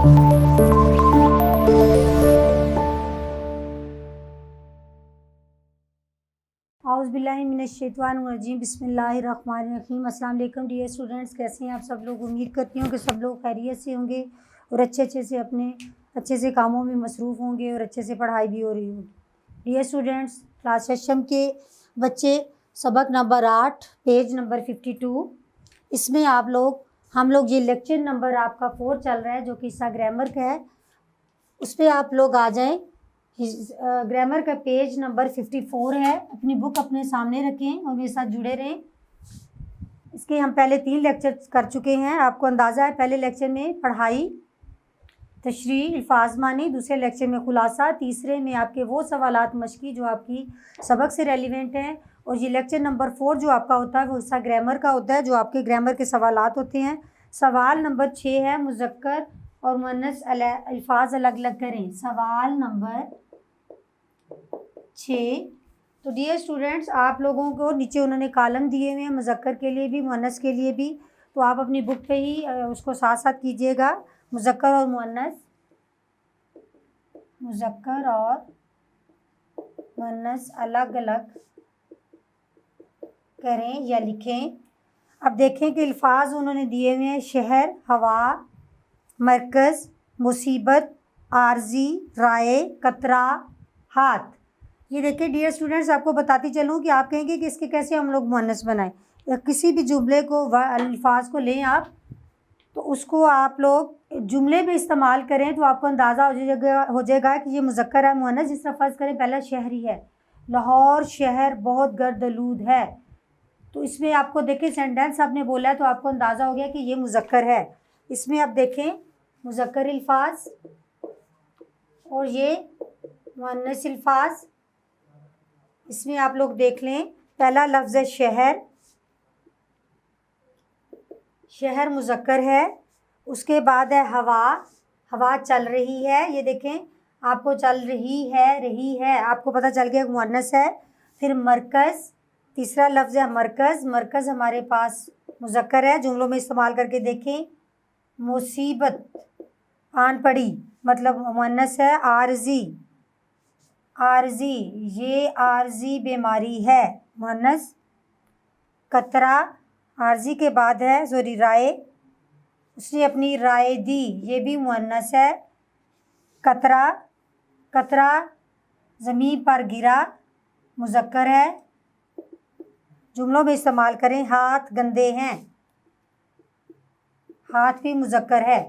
औज़ुबिल्लाहिमिनश्शैतानिर्रजीम बिस्मिल्लाहिर्रहमानिर्रहीम। अस्सलाम वालेकुम डियर स्टूडेंट्स, कैसे हैं आप सब लोग। उम्मीद करती हूँ कि सब लोग खैरियत से होंगे और अच्छे से कामों में मसरूफ़ होंगे और अच्छे से पढ़ाई भी हो रही होगी। डियर स्टूडेंट्स, क्लास सेशन के बच्चे, सबक नंबर 8 पेज नंबर 52, इसमें हम लोग ये लेक्चर नंबर आपका 4 चल रहा है जो कि हिस्सा ग्रामर का है। उस पर आप लोग आ जाएं। ग्रामर का पेज नंबर 54 है। अपनी बुक अपने सामने रखें और मेरे साथ जुड़े रहें। इसके हम पहले 3 लेक्चर कर चुके हैं, आपको अंदाज़ा है। पहले लेक्चर में पढ़ाई, तशरीह, अल्फाज मानी, दूसरे लेक्चर में खुलासा, तीसरे में आपके वो सवालात मश्की जो आपकी सबक से रेलिवेंट हैं। और ये लेक्चर नंबर 4 जो आपका होता है वो हिस्सा ग्रामर का होता है, जो आपके ग्रामर के सवालात होते हैं। सवाल नंबर 6 है, मुज़क्कर और मुअन्नस अल्फाज अलग अलग करें। सवाल नंबर 6। तो डियर स्टूडेंट्स, आप लोगों को नीचे उन्होंने कॉलम दिए हुए हैं, मुज़क्कर के लिए भी मुअन्नस के लिए भी, तो आप अपनी बुक पे ही उसको साथ साथ कीजिएगा। मुज़क्कर और मुअन्नस, मुज़क्कर और मुअन्नस अलग अलग करें या लिखें। अब देखें कि अल्फाज उन्होंने दिए हुए हैं, शहर, हवा, मरकज़, मुसीबत, आर्जी, राय, कतरा, हाथ। ये देखिए डियर स्टूडेंट्स, आपको बताती चलूँ कि आप कहेंगे कि इसके कैसे हम लोग मुअन्नस बनाएं। या किसी भी जुमले को अल्फाज को लें आप, तो उसको आप लोग जुमले में इस्तेमाल करें तो आपको अंदाज़ा हो जाएगा कि ये मुज़क्कर है मुअन्नस। जिस तरह फ़र्ज़ करें पहला शहरी है, लाहौर शहर बहुत गर्द-आलूद है, तो इसमें आपको देखें सेंटेंस आपने बोला है तो आपको अंदाज़ा हो गया कि ये मुज़क्कर है। इसमें आप देखें मुज़क्कर अल्फाज और ये मुअन्नस अल्फाज। इसमें आप लोग देख लें, पहला लफ्ज़ है शहर, शहर मुज़क्कर है। उसके बाद है हवा, हवा चल रही है, ये देखें आपको चल रही है आपको पता चल गया मुअन्नस है। फिर मरकज़, तीसरा लफ्ज़ है मरकज़, मरकज़ हमारे पास मुज़क्कर है, जुमलों में इस्तेमाल करके देखें। मुसीबत आन पड़ी मतलब मुअन्नस है। आर्जी, आर्जी ये आर्जी बीमारी है, मुअन्नस। कतरा, आर्जी के बाद है सॉरी राय, उसने अपनी राय दी, ये भी मुअन्नस है। कतरा, कतरा ज़मीन पर गिरा, मुज़क्कर है, जुमलों में इस्तेमाल करें। हाथ गंदे हैं, हाथ भी मुज़क्कर है।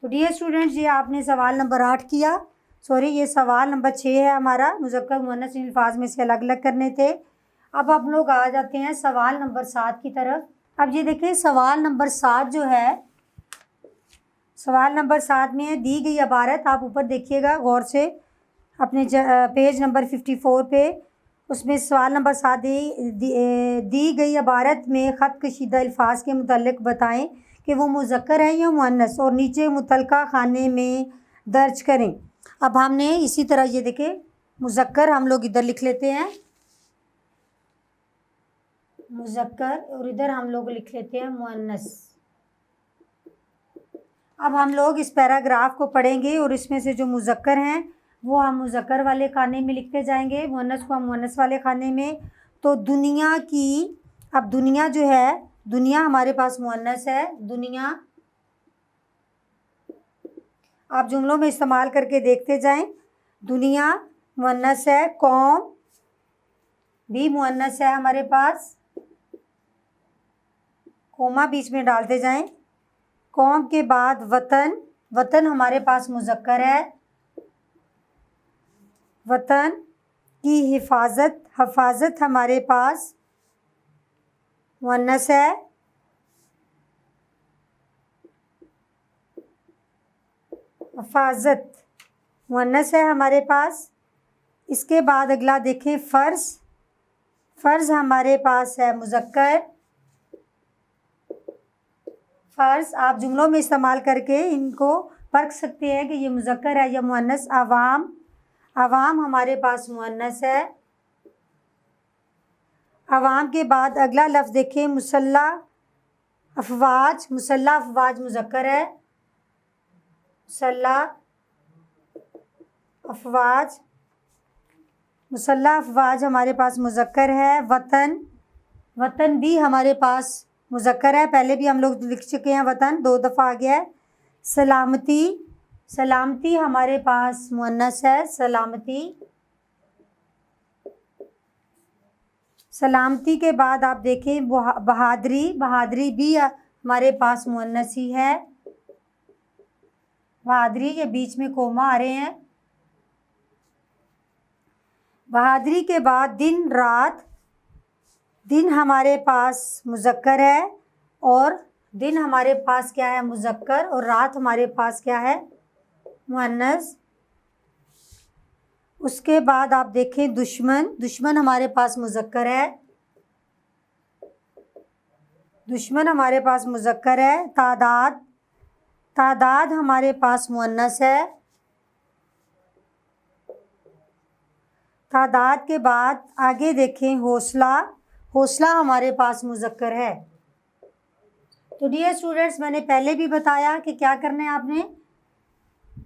तो डियर स्टूडेंट्स, ये आपने सवाल नंबर 8 किया, सॉरी ये सवाल नंबर 6 है हमारा, मुज़क्कर मुअन्नस अल्फाज में से अलग अलग करने थे। अब आप लोग आ जाते हैं सवाल नंबर 7 की तरफ। अब ये देखें सवाल नंबर 7 जो है, सवाल नंबर 7 में दी गई इबारत आप ऊपर देखिएगा गौर से अपने पेज नंबर 54 पे। उसमें सवाल नंबर 7 दी गई इबारत में ख़त कशीदा अल्फाज के मुतल्लिक़ बताएं कि वो मुज़क्कर है या मुअन्नस, और नीचे मुतलका खाने में दर्ज करें। अब हमने इसी तरह ये देखें मुज़क्कर हम लोग इधर लिख लेते हैं मुज़क्कर, और इधर हम लोग लिख लेते हैं मुअन्नस। अब हम लोग इस पैराग्राफ को पढ़ेंगे और इसमें से जो मुज़क्कर हैं वो हम मुज़क्कर वाले खाने में लिखते जाएंगे, मुअन्नस को हम मुअन्नस वाले खाने में। तो दुनिया की, अब दुनिया जो है, दुनिया हमारे पास मुअन्नस है, दुनिया आप जुमलों में इस्तेमाल करके देखते जाएं। दुनिया मुअन्नस है, कौम भी मुअन्नस है हमारे पास, कोमा बीच में डालते जाएं। कौम के बाद वतन, वतन हमारे पास मुज़क्कर है, वतन की हिफाजत, हफाजत हमारे पास मुअन्नस है, हफाजत मुअन्नस है हमारे पास। इसके बाद अगला देखें फ़र्ज़, फ़र्ज़ हमारे पास है मुज़क्कर। फ़र्ज़ आप जुमलों में इस्तेमाल करके इनको परख सकते हैं कि ये मुज़क्कर है या मुअन्नस। आवाम, आवाम हमारे पास मुअन्नस है। आवाम के बाद अगला लफ्ज़ देखें मुसल्ला अफवाज, मुसल्ला अफवाज मुज़क्कर है। मुसल्लह अफवाज, मुसल्लह अफवाज हमारे पास मुज़क्कर है। वतन, वतन भी हमारे पास मुज़क्कर है, पहले भी हम लोग लिख चुके हैं, वतन 2 दफ़ा आ गया है। सलामती, सलामती हमारे पास मुअन्नस है, सलामती। सलामती के बाद आप देखें बहादुरी, बहादुरी भी हमारे पास मुअन्नस ही है। बहादुरी के बीच में कोमा आ रहे हैं। बहादुरी के बाद दिन रात, दिन हमारे पास मुज़क्कर है और दिन हमारे पास क्या है, मुज़क्कर, और रात हमारे पास क्या है, मुअन्नस। उसके बाद आप देखें दुश्मन, दुश्मन हमारे पास मुज़क्कर है, दुश्मन हमारे पास मुज़क्कर है। तादाद, तादाद हमारे पास मुअन्नस है। तादाद के बाद आगे देखें हौसला, हौसला हमारे पास मुज़क्कर है। तो डियर स्टूडेंट्स, मैंने पहले भी बताया कि क्या करना है आपने,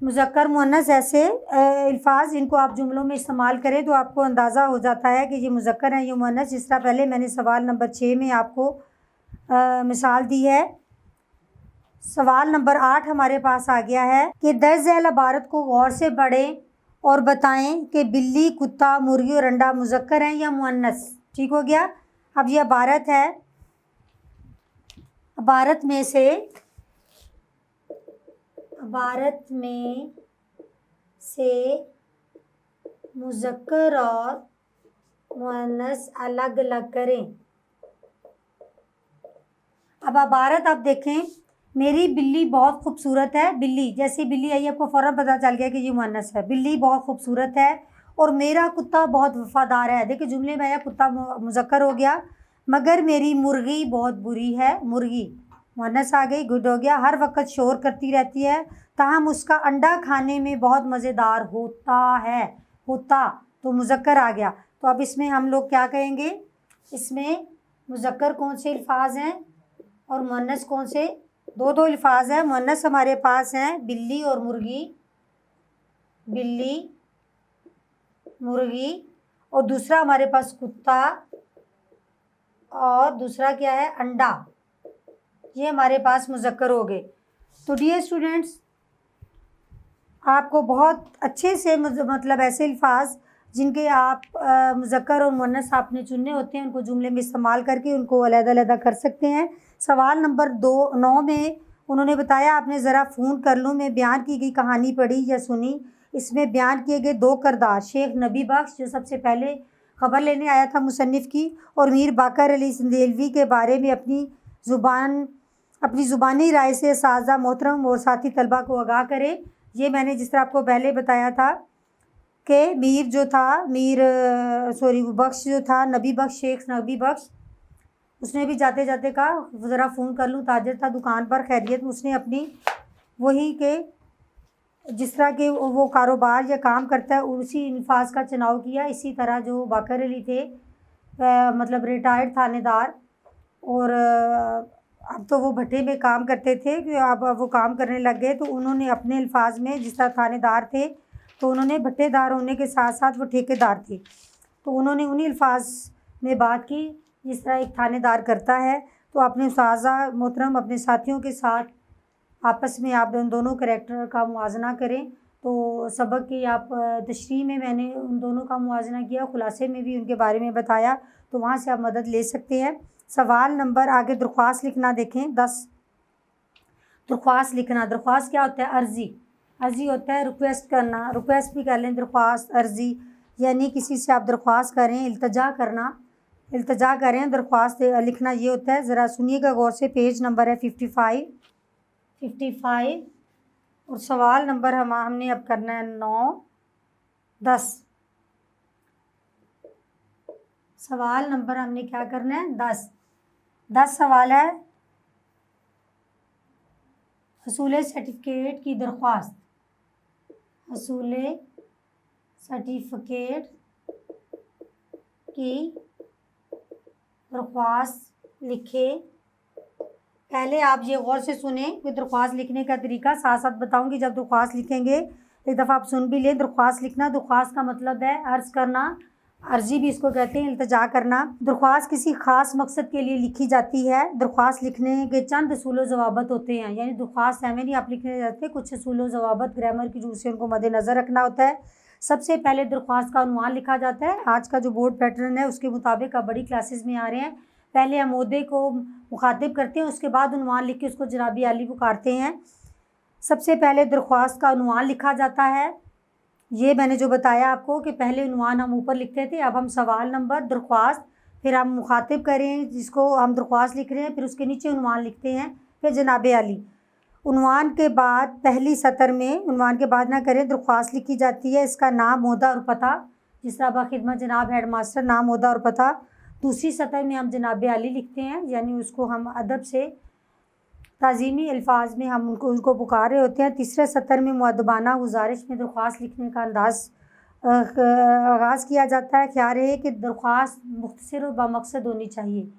मुज़क्कर मुअन्नस ऐसे अल्फाज इनको आप जुमलों में इस्तेमाल करें तो आपको अंदाज़ा हो जाता है कि ये मुज़क्कर है, ये मुअन्नस। जिस तरह पहले मैंने सवाल नंबर 6 में आपको मिसाल दी है। सवाल नंबर 8 हमारे पास आ गया है कि दर्ज झैल इबारत को गौर से पढ़ें और बताएं कि बिल्ली, कुत्ता, मुर्गी और अंडा मुज़क्कर हैं या मुअन्नस। ठीक हो गया। अब ये इबारत है, इबारत में से, इबारत में से मुज़क्कर और मुअन्नस अलग अलग करें। अब इबारत आप देखें, मेरी बिल्ली बहुत खूबसूरत है, बिल्ली जैसी बिल्ली आई आपको फ़ौरन पता चल गया कि ये मुअन्नस है, बिल्ली बहुत खूबसूरत है। और मेरा कुत्ता बहुत वफ़ादार है, देखिए जुमले में आया कुत्ता मुज़क्कर हो गया। मगर मेरी मुर्गी बहुत बुरी है, मुर्गी मुअन्नस आ गई, गुड हो गया। हर वक्त शोर करती रहती है, ताहम उसका अंडा खाने में बहुत मज़ेदार होता है, होता तो मुज़क्कर आ गया। तो अब इसमें हम लोग क्या कहेंगे, इसमें मुज़क्कर कौन से अल्फाज हैं और मुअन्नस कौन से, दो दो अल्फाज हैं। मुअन्नस हमारे पास हैं बिल्ली और मुर्गी, बिल्ली, मुर्गी, और दूसरा हमारे पास कुत्ता, और दूसरा क्या है, अंडा। ये हमारे पास मुज़क्कर हो गए। तो डियर स्टूडेंट्स, आपको बहुत अच्छे से मतलब ऐसे अल्फाज जिनके आप मुज़क्कर और मुअन्नस आपने चुनने होते हैं, उनको जुमले में इस्तेमाल करके उनको अलग-अलग कर सकते हैं। सवाल नंबर 9 में उन्होंने बताया, आपने ज़रा फ़ोन कर लूँ में बयान की गई कहानी पढ़ी या सुनी। इसमें बयान किए गए 2 किरदार, शेख नबी बख्श जो सबसे पहले ख़बर लेने आया था मुसन्निफ़ की, और मीर बाकर अली सिंदेलवी के बारे में अपनी ज़ुबानी राय से साज़ा मोहतरम और साथी तलबा को आगाह करें। ये मैंने जिस तरह आपको पहले बताया था कि मीर जो था, बख्श जो था, नबी बख्श, शेख नबी बख्श, उसने भी जाते जाते कहा ज़रा फ़ोन कर लूँ, ताजर था दुकान पर, खैरियत। उसने अपनी वही के जिस तरह के वो कारोबार या काम करता है उसी अल्फाज का चुनाव किया। इसी तरह जो बाकर अली थे मतलब रिटायर्ड थानेदार, और अब तो वो भट्टे में काम करते थे कि अब वो काम करने लग गए, तो उन्होंने अपने अल्फाज में, जिस तरह थानेदार थे तो उन्होंने भट्टेदार होने के साथ साथ वो ठेकेदार थे, तो उन्होंने उन्हीं अल्फाज में बात की जिस तरह एक थानेदार करता है। तो अपने साज़ा मोहतरम अपने साथियों के साथ आपस में आप उन दोनों करैक्टर का मुवाज़ना करें। तो सबक की आप तशरीह में मैंने उन दोनों का मुवाज़ना किया, खुलासे में भी उनके बारे में बताया, तो वहाँ से आप मदद ले सकते हैं। सवाल नंबर आगे दरख्वास्त लिखना देखें 10। दरख्वास्त लिखना, दरख्वास्त क्या होता है, अर्ज़ी, अर्ज़ी होता है रिक्वेस्ट करना, रिक्वेस्ट भी कर लें, दरख्वास्त, अर्ज़ी, यानी किसी से आप दरख्वास्त करें, इल्तजा करना, इल्तजा करें, दरख्वास्त लिखना ये होता है। ज़रा सुनिएगा गौर से, पेज नंबर है 55 और सवाल नंबर हमने अब करना है 9, 10। सवाल नंबर हमने क्या करना है, 10 सवाल है। हसूल सर्टिफिकेट की दरख्वास्त, हसूल सर्टिफिकेट की दरख्वास्त लिखे पहले आप ये गौर से सुने कि दरख्वास्त लिखने का तरीका साथ साथ बताऊंगी। जब दरख्वास्त लिखेंगे एक दफ़ा आप सुन भी लें। दरख्वास्त लिखना, दरख्वास्त का मतलब है अर्ज़ करना, अर्ज़ी भी इसको कहते हैं, इल्तिजा करना। दरख्वास्त किसी ख़ास मकसद के लिए लिखी जाती है। दरख्वास्त लिखने के चंद असूल ज़वाबत होते हैं, यानी दरख्वास्त हमें नहीं आप लिखने जाते, कुछ असूल ज़वाबत ग्रामर की रूप से उनको मद्देनज़र रखना होता है। सबसे पहले दरख्वास्त का उन्वान लिखा जाता है। आज का जो बोर्ड पैटर्न है उसके मुताबिक आप बड़ी क्लासेस में आ रहे हैं। पहले हम ओहदे को मुखातिब करते हैं, उसके बाद उन्वान लिख के उसको जनाबी आली पुकारते हैं। सबसे पहले दरख्वास्त का उन्वान लिखा जाता है। ये मैंने जो बताया आपको कि पहले उन्वान हम ऊपर लिखते थे, अब हम सवाल नंबर, दरख्वास्त, फिर हम मुखातिब करें जिसको हम दरख्वास्त लिख रहे हैं, फिर उसके नीचे उन्वान लिखते हैं, फिर जनाब आली। उन्वान के बाद पहली सतर में उन्वान के बाद ना करें, दरख्वास्त लिखी जाती है, इसका नाम, ओहदा और पता, जिस तरह बाखिदमत जनाब हेड मास्टर, नाम, ओहदा और पता। दूसरी सतर में हम जनाब आली लिखते हैं, यानी उसको हम अदब से ताज़ीमी अल्फाज में हम उनको पुकार रहे होते हैं। तीसरे सतर में मुअद्दबाना गुजारिश में दरख्वास्त लिखने का अंदाज़ आगाज़ किया जाता है। ख्याल रहे कि दरख्वास्त मुख्तसर और बामकसद होनी चाहिए,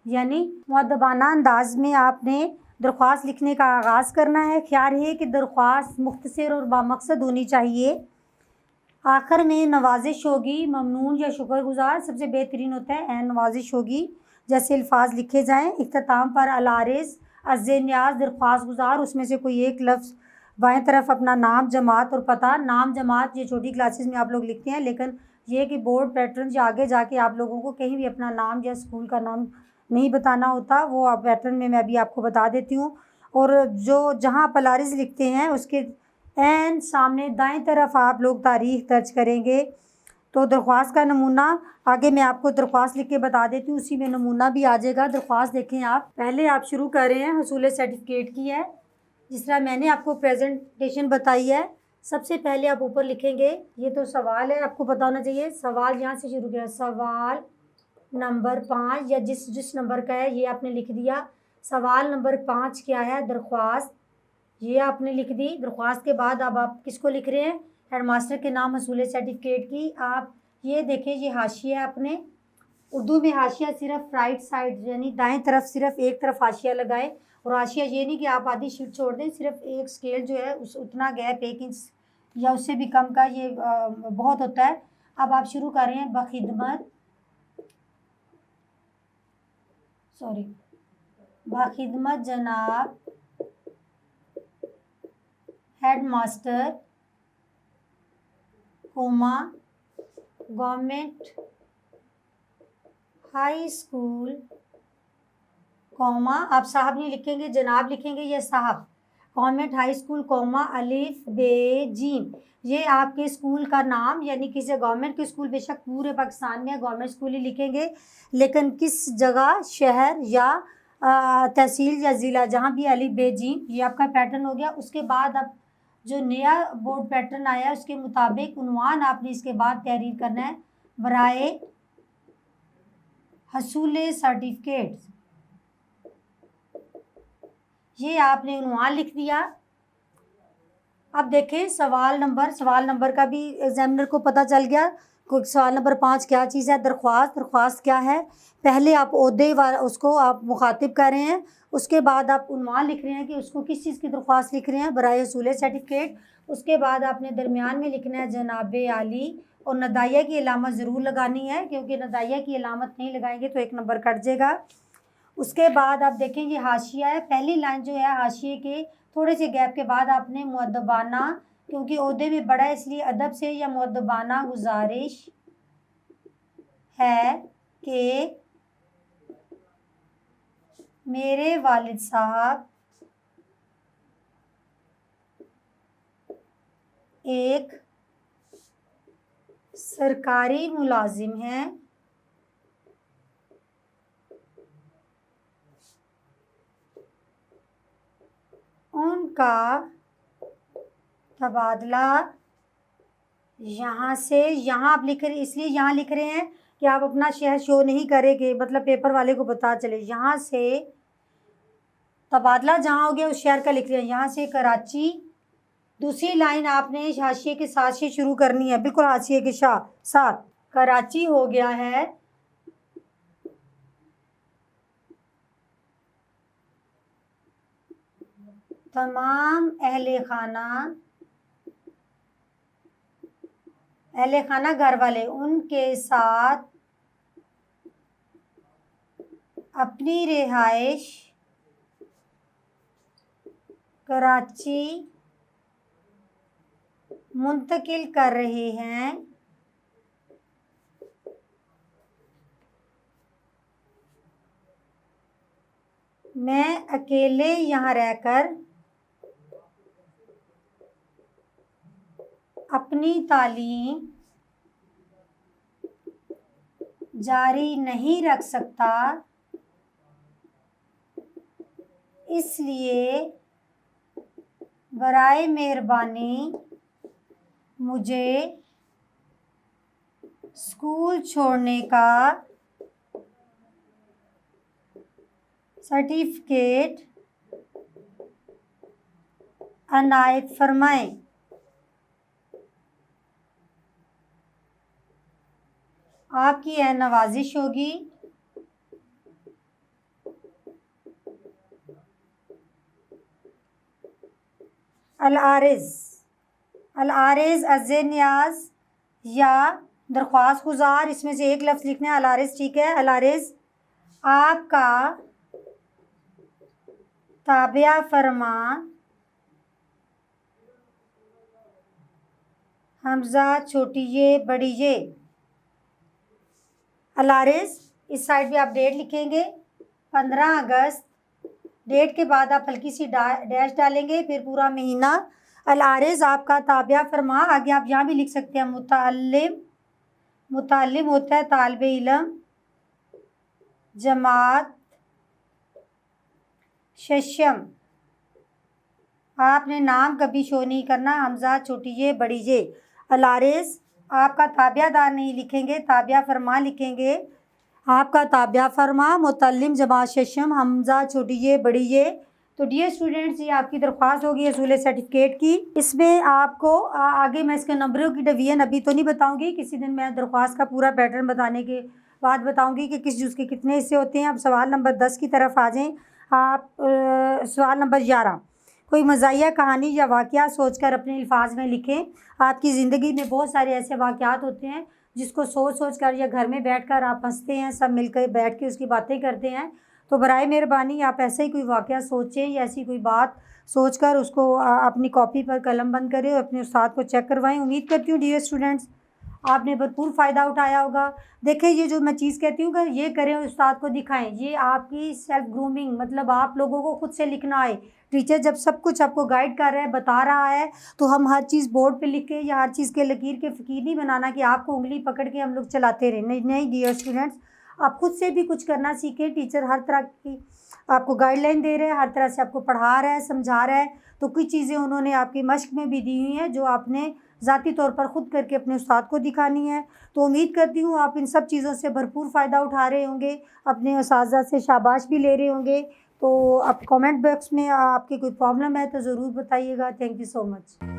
यानी मुअद्दबाना अंदाज में आपने दरख्वास्त लिखने का आगाज़ करना है। ख्याल रहे कि दरख्वास्त मुख्तसर और बामकसद होनी चाहिए। आखिर में नवाजिश होगी, ममनून या शुक्रगुजार सबसे बेहतरीन होता है, नवाजिश होगी, जैसे अल्फाज लिखे जाएँ। इख्तिताम पर अलारिज़ अज़्ज़े न्याज़ दरख्वास्त गुजार, उसमें से कोई एक लफ्ज़ बाएं तरफ अपना नाम, जमात और पता। नाम, जमात ये छोटी क्लासेस में आप लोग लिखते हैं, लेकिन ये कि बोर्ड पैटर्न या आगे जाके आप लोगों को कहीं भी अपना नाम या स्कूल का नाम नहीं बताना होता, वो आप पैटर्न में मैं अभी आपको बता देती हूँ। और जो जहाँ आप अलारिज़ लिखते हैं उसके एन सामने दाएं तरफ आप लोग तारीख़ दर्ज करेंगे। तो दरख्वास्त का नमूना आगे मैं आपको दरख्वास्त लिख के बता देती हूँ, उसी में नमूना भी आ जाएगा। दरख्वास्त देखें आप, पहले आप शुरू कर रहे हैं हसूल सर्टिफिकेट की है, जिस तरह मैंने आपको प्रेजेंटेशन बताई है। सबसे पहले आप ऊपर लिखेंगे, ये तो सवाल है, आपको पता होना चाहिए। सवाल यहाँ से शुरू किया, सवाल नंबर 5 या जिस नंबर का है ये आपने लिख दिया। सवाल नंबर 5 क्या है, दरख्वास्त, ये आपने लिख दी। दरख्वास्त के बाद अब आप किसको लिख रहे हैं, हेडमास्टर के नाम, हसूल सर्टिफिकेट की। आप ये देखें, ये हाशिया है, अपने उर्दू में हाशिया सिर्फ राइट साइड यानी दाएं तरफ सिर्फ एक तरफ हाशिया लगाए। और हाशिया ये नहीं कि आप आधी शीट छोड़ दें, सिर्फ एक स्केल जो है उस उतना गैप 1 इंच या उससे भी कम का ये बहुत होता है। अब आप शुरू कर रहे हैं, बाखिदमत जनाब headmaster comma government high school comma, आप साहब नहीं लिखेंगे, जनाब लिखेंगे या साहब। गवर्नमेंट हाई स्कूल कौमा अलिफ बे जीम, ये आपके स्कूल का नाम, यानी किसी गवर्नमेंट के स्कूल, बेशक पूरे पाकिस्तान में गवर्नमेंट स्कूल ही लिखेंगे, लेकिन किस जगह, शहर या तहसील या ज़िला, जहाँ भी अलिफ बे जीम, ये आपका पैटर्न हो गया। उसके बाद अब जो नया बोर्ड पैटर्न आया उसके मुताबिक उन्वान आपने इसके बाद तहरीर करना है, बराए हसूल सर्टिफिकेट, ये आपने उन्वान लिख दिया। अब देखें सवाल नंबर का भी एग्जामिनर को पता चल गया। सवाल नंबर 5 क्या चीज़ है, दरख्वास्त क्या है। पहले आप ओहदे वाला उसको आप मुखातिब कर रहे हैं, उसके बाद आप उन्वान लिख रहे हैं कि उसको किस चीज़ की दरख्वास्त लिख रहे हैं, बराए हसूल सर्टिफिकेट। उसके बाद आपने दरमियान में लिखना है जनाब आली, और नदाइया की अलामत ज़रूर लगानी है, क्योंकि नदाइया की अलामत नहीं लगाएंगे तो 1 नंबर कट जाएगा। उसके बाद आप देखें ये हाशिया है, पहली लाइन जो है हाशिए के थोड़े से गैप के बाद आपने मुअद्दबाना, क्योंकि ओहदे में बड़ा है इसलिए अदब से, या मुअद्दबाना गुजारिश है कि मेरे वालिद साहब एक सरकारी मुलाजिम हैं, उनका तबादला यहाँ से, यहाँ आप लिख रहे, इसलिए यहाँ लिख रहे हैं कि आप अपना शहर शो नहीं करेंगे, मतलब पेपर वाले को पता चले। यहाँ से तबादला जहाँ हो गया उस शहर का लिख रहे हैं, यहाँ से कराची। दूसरी लाइन आपने हाशिए के साथ से शुरू करनी है, बिल्कुल हाशिए के साथ। कराची हो गया है तमाम अहले खाना घर वाले उनके साथ अपनी रिहाइश कराची मुंतकिल कर रहे हैं। मैं अकेले यहाँ रहकर अपनी तालीम जारी नहीं रख सकता, इसलिए बराए मेहरबानी मुझे स्कूल छोड़ने का सर्टिफिकेट अनायत फरमाएं। आपकी यह नवाजिश होगी। अल-आरिज़ अज़-ए-नियाज़ या दरख्वास्त गुज़ार, इसमें से एक लफ्ज़ लिखना है। अल-आरिज़, ठीक है। अल-आरिज़, आपका ताबिया फरमा हमज़ा छोटी ये बड़ी ये। अल-आरिज़, इस साइड पे आप डेट लिखेंगे 15 अगस्त। डेट के बाद आप हल्की सी डैश डालेंगे, फिर पूरा महीना। अल-आरिज़, आपका ताबिया फरमा, आगे आप यहाँ भी लिख सकते हैं मुताल्लिम होता है तालिब इल्म, जमात शशम। आपने नाम कभी शो नहीं करना, हमज़ा छोटी ये बड़ी ये। अल-आरिज़, आपका ताबियादार नहीं लिखेंगे, ताबिया फरमा लिखेंगे। आपका ताबिया फरमा मुतल्लिम जमात शशम, हमज़ा छोटी ये बड़ी ये। तो डियर स्टूडेंट्स, ये आपकी दरख्वास्त होगी असूल सर्टिफिकेट की। इसमें आपको आगे मैं इसके नंबरों की डिवीज़न अभी तो नहीं बताऊंगी, किसी दिन मैं दरख्वास्त का पूरा पैटर्न बताने के बाद बताऊंगी कि किस जुज़ के कितने हिस्से होते हैं। अब सवाल नंबर 10 की तरफ आ जाएँ आप। सवाल नंबर 11, कोई मज़ाहिया कहानी या वाक़या सोचकर अपने अल्फाज में लिखें। आपकी ज़िंदगी में बहुत सारे ऐसे वाक़यात होते हैं जिसको सोच कर या घर में बैठकर आप हंसते हैं, सब मिलकर बैठ के उसकी बातें करते हैं। तो बराए मेहरबानी आप ऐसे ही कोई वाक़या सोचें या ऐसी कोई बात सोचकर उसको अपनी कॉपी पर कलम बंद करें और अपने उस्ताद को चेक करवाएं। उम्मीद करती हूँ डियर स्टूडेंट्स आपने भरपूर फ़ायदा उठाया होगा। देखें, ये जो मैं चीज़ कहती हूँ कि ये करें, उस्ताद को दिखाएं, ये आपकी सेल्फ ग्रूमिंग, मतलब आप लोगों को खुद से लिखना आए। टीचर जब सब कुछ आपको गाइड कर रहा है, बता रहा है, तो हम हर चीज़ बोर्ड पे लिख के या हर चीज़ के लकीर के फ़कीर नहीं बनाना कि आपको उंगली पकड़ के हम लोग चलाते रहें। नहीं नहीं डियर स्टूडेंट्स, आप खुद से भी कुछ करना सीखें। टीचर हर तरह की आपको गाइडलाइन दे रहे हैं, हर तरह से आपको पढ़ा रहा है, समझा रहा है। तो कुछ चीज़ें उन्होंने आपकी मश्क में भी दी हुई हैं जो आपने ज़ाती तौर पर ख़ुद करके अपने उस्ताद को दिखानी है। तो उम्मीद करती हूँ आप इन सब चीज़ों से भरपूर फ़ायदा उठा रहे होंगे, अपने उस्ताज़ा से शाबाश भी ले रहे होंगे। तो आप कमेंट बॉक्स में आपकी कोई प्रॉब्लम है तो ज़रूर बताइएगा। Thank you so much.